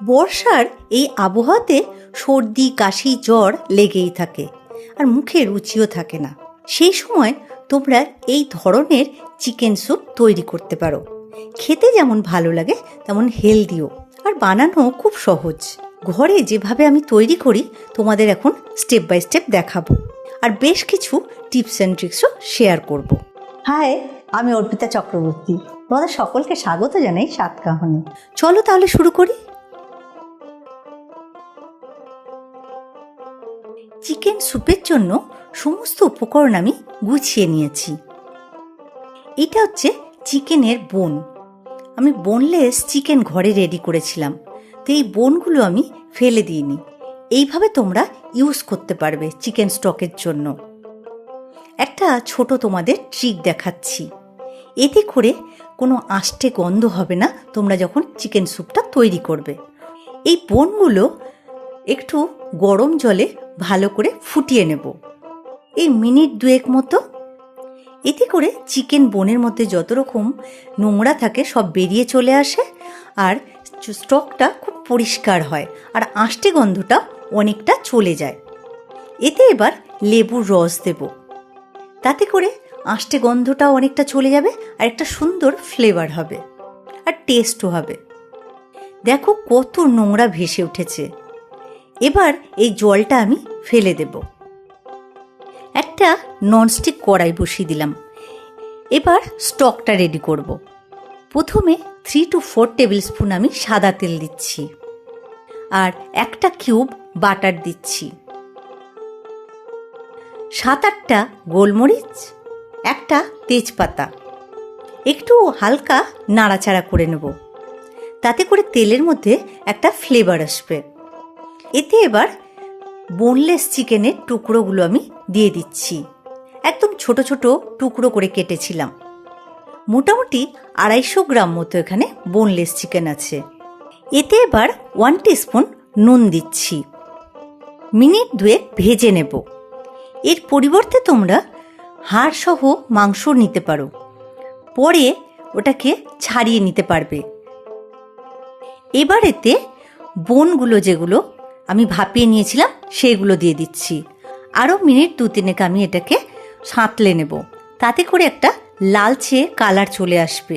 বর্ষার এই আবহাওয়াতে সর্দি কাশি জ্বর লেগেই থাকে, আর মুখে রুচিও থাকে না। সেই সময় তোমরা এই ধরনের চিকেন স্যুপ তৈরি করতে পারো। খেতে যেমন ভালো লাগে তেমন হেলদিও, আর বানানো খুব সহজ। ঘরে যেভাবে আমি তৈরি করি তোমাদের এখন স্টেপ বাই স্টেপ দেখাবো, আর বেশ কিছু টিপস অ্যান্ড ট্রিক্সও শেয়ার করব। হাই, আমি অর্পিতা চক্রবর্তী। তোমাদের সকলকে স্বাগত জানাই সাতকাহনে। চলো তাহলে শুরু করি। চিকেন স্যুপের জন্য সমস্ত উপকরণ আমি গুছিয়ে নিয়েছি। এটা হচ্ছে চিকেনের বোন। আমি বোনলেস চিকেন ঘরে রেডি করেছিলাম, তো এই বোনগুলো আমি ফেলে দিইনি। এইভাবে তোমরা ইউজ করতে পারবে চিকেন স্টকের জন্য। একটা ছোট তোমাদের ট্রিক দেখাচ্ছি। এতে করে কোনো আষ্টে গন্ধ হবে না তোমরা যখন চিকেন স্যুপটা তৈরি করবে। এই বোনগুলো একটু গরম জলে ভালো করে ফুটিয়ে নেব, এই মিনিট 2 মতো। এতে করে চিকেন বোনের মধ্যে যত রকম নোংরা থাকে সব বেরিয়ে চলে আসে, আর স্টকটা খুব পরিষ্কার হয়, আর আষ্টে গন্ধটা অনেকটা চলে যায়। এতে এবার লেবুর রস দেব, তাতে করে আষ্টে গন্ধটাও অনেকটা চলে যাবে, আর একটা সুন্দর ফ্লেভার হবে, আর টেস্টও হবে। দেখো কত নোংরা ভেসে উঠেছে। এবার এই জলটা আমি ফেলে দেব। একটা ননস্টিক কড়াই বসিয়ে দিলাম। এবার স্টকটা রেডি করব। প্রথমে 3 to 4 টেবিল স্পুন আমি সাদা তেল দিচ্ছি, আর একটা কিউব বাটার দিচ্ছি, 7-8টা গোলমরিচ, একটা তেজপাতা। একটু হালকা নাড়াচাড়া করে নেব, তাতে করে তেলের মধ্যে একটা ফ্লেভার আসবে। এতে এবার বোনলেস চিকেনের টুকরোগুলো আমি দিয়ে দিচ্ছি। একদম ছোট ছোট টুকরো করে কেটেছিলাম। মোটামুটি 250 গ্রাম মতো এখানে বোনলেস চিকেন আছে। এতে এবার 1 টিস্পুন নুন দিচ্ছি। মিনিট 2 ভেজে নেব। এর পরিবর্তে তোমরা হাড়সহ মাংস নিতে পারো, পরে ওটাকে ছাড়িয়ে নিতে পারবে। এবার এতে বোনগুলো যেগুলো আমি ভাপিয়ে নিয়েছিলাম সেগুলো দিয়ে দিচ্ছি। আরও মিনিট 2-3 আমি এটাকে সাঁতলে নেব, তাতে করে একটা লালচে কালার চলে আসবে।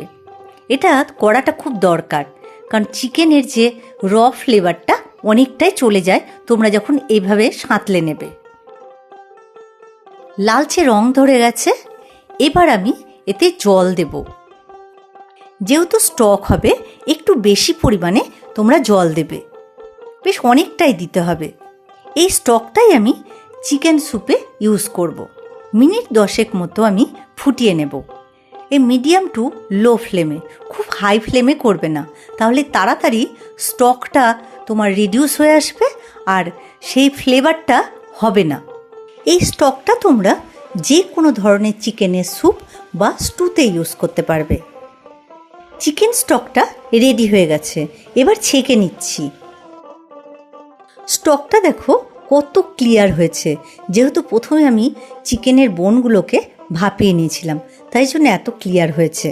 এটা করাটা খুব দরকার, কারণ চিকেনের যে র ফ্লেভারটা অনেকটাই চলে যায় তোমরা যখন এইভাবে সাঁতলে নেবে। লালচে রং ধরে গেছে। এবার আমি এতে জল দেব। যেহেতু স্টক হবে একটু বেশি পরিমাণে তোমরা জল দেবে, বেশ অনেকটাই দিতে হবে। এই স্টকটাই আমি চিকেন স্যুপে ইউজ করব। মিনিট 10 মতো আমি ফুটিয়ে নেব, এই মিডিয়াম টু লো ফ্লেমে। খুব হাই ফ্লেমে করবে না, তাহলে তাড়াতাড়ি স্টকটা তোমার রিডিউস হয়ে আসবে, আর সেই ফ্লেভারটা হবে না। এই স্টকটা তোমরা যে কোনো ধরনের চিকেনের স্যুপ বা স্টুতে ইউজ করতে পারবে। চিকেন স্টকটা রেডি হয়ে গেছে, এবার ছেঁকে নিচ্ছি। স্টকটা দেখো কত ক্লিয়ার হয়েছে, যেহেতু প্রথমে আমি চিকেনের বোনগুলোকে ভাপিয়ে নিয়েছিলাম, তাই জন্য এত ক্লিয়ার হয়েছে।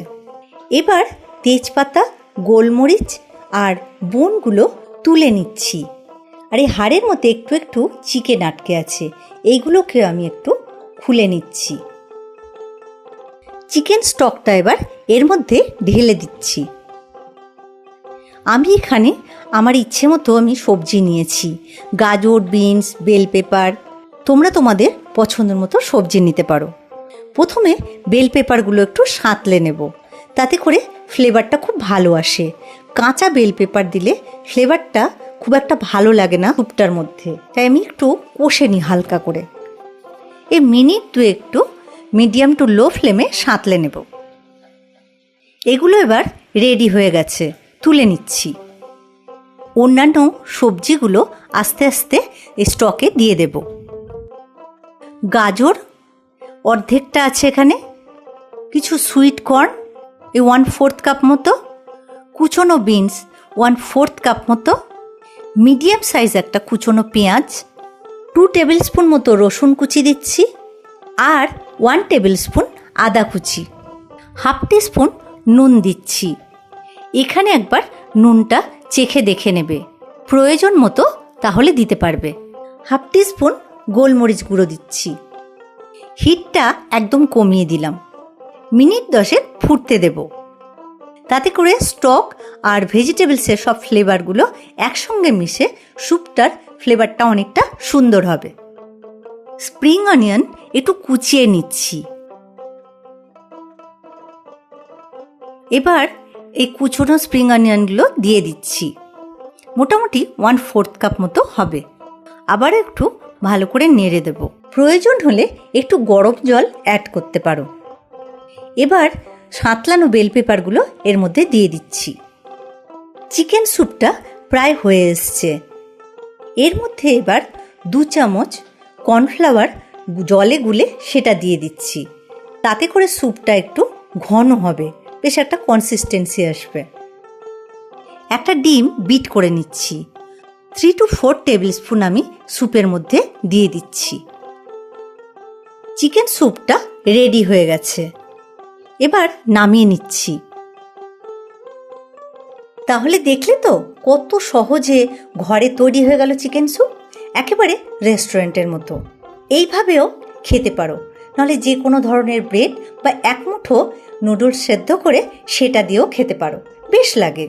এবার তেজপাতা, গোলমরিচ আর বোনগুলো তুলে নিচ্ছি। আর এই হাড়ের মধ্যে একটু একটু চিকেন আটকে আছে, এইগুলোকে আমি একটু খুলে নিচ্ছি। চিকেন স্টকটা এবার এর মধ্যে ঢেলে দিচ্ছি। আমি এখানে আমার ইচ্ছে মতো আমি সবজি নিয়েছি, গাজর, বিনস, বেল পেপার। তোমরা তোমাদের পছন্দের মতো সবজি নিতে পারো। প্রথমে বেল পেপারগুলো একটু সাঁতলে নেব, তাতে করে ফ্লেভারটা খুব ভালো আসে। কাঁচা বেল পেপার দিলে ফ্লেভারটা খুব একটা ভালো লাগে না স্যুপটার মধ্যে, তাই আমি একটু কষে নিই হালকা করে। এই মিনিট 2 একটু মিডিয়াম টু লো ফ্লেমে সাঁতলে নেব। এগুলো এবার রেডি হয়ে গেছে, তুলে নিচ্ছি। অন্যান্য সবজিগুলো আস্তে আস্তে স্টকে দিয়ে দেব। গাজর অর্ধেকটা আছে এখানে, কিছু সুইট কর্ন এই 1/4 কাপ মতো, কুচনো বিনস 1/4 কাপ মতো, মিডিয়াম সাইজ একটা কুচনো পেঁয়াজ, 2 টেবিল স্পুন মতো রসুন কুচি দিচ্ছি, আর 1 টেবিল স্পুন আদা কুচি, 1/2 টিস্পুন নুন দিচ্ছি। এখানে একবার নুনটা চেখে দেখে নেবে, প্রয়োজন মতো তাহলে দিতে পারবে। হাফ টিস্পুন গোলমরিচ গুঁড়ো দিচ্ছি। হিটটা একদম কমিয়ে দিলাম। মিনিট 10 ফুটতে দেব। তাতে করে স্টক আর ভেজিটেবলসের সব ফ্লেভারগুলো একসঙ্গে মিশে স্যুপটার ফ্লেভারটা অনেকটা সুন্দর হবে। স্প্রিং অনিয়ন একটু কুচিয়ে নিচ্ছি। এবার এই কুচনো স্প্রিং অনিয়নগুলো দিয়ে দিচ্ছি। মোটামুটি 1/4 কাপ মতো হবে। আবার একটু ভালো করে নেড়ে দেব। প্রয়োজন হলে একটু গরম জল অ্যাড করতে পারো। এবার সাঁতলানো বেল পেপারগুলো এর মধ্যে দিয়ে দিচ্ছি। চিকেন স্যুপটা প্রায় হয়ে এসছে। এর মধ্যে এবার 2 চামচ কর্নফ্লাওয়ার জলে গুলে সেটা দিয়ে দিচ্ছি। তাতে করে স্যুপটা একটু ঘন হবে, বেশ একটা কনসিস্টেন্সি আসবে। একটা ডিম বিট করে নিচ্ছি। 3 to 4 টেবিল স্পুন আমি স্যুপের মধ্যে দিয়ে দিচ্ছি। চিকেন স্যুপটা রেডি হয়ে গেছে। এবার নামিয়ে নিচ্ছি। তাহলে দেখলে তো কত সহজে ঘরে তৈরি হয়ে গেল চিকেন স্যুপ, একেবারে রেস্টুরেন্টের মতো। এইভাবেও খেতে পারো, নাহলে যে কোনো ধরনের ব্রেড বা এক মুঠো নুডলস সেদ্ধ করে সেটা দিয়েও খেতে পারো, বেশ লাগে।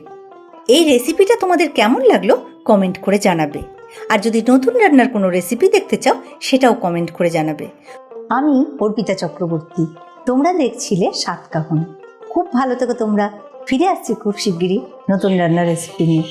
এই রেসিপিটা তোমাদের কেমন লাগলো কমেন্ট করে জানাবে। আর যদি নতুন রান্নার কোনো রেসিপি দেখতে চাও সেটাও কমেন্ট করে জানাবে। আমি অর্পিতা চক্রবর্তী, তোমরা দেখছিলে স্বাদকাহন। খুব ভালো থেকো তোমরা। ফিরে আসছি খুব শিগগিরই নতুন রান্নার রেসিপি নিয়ে।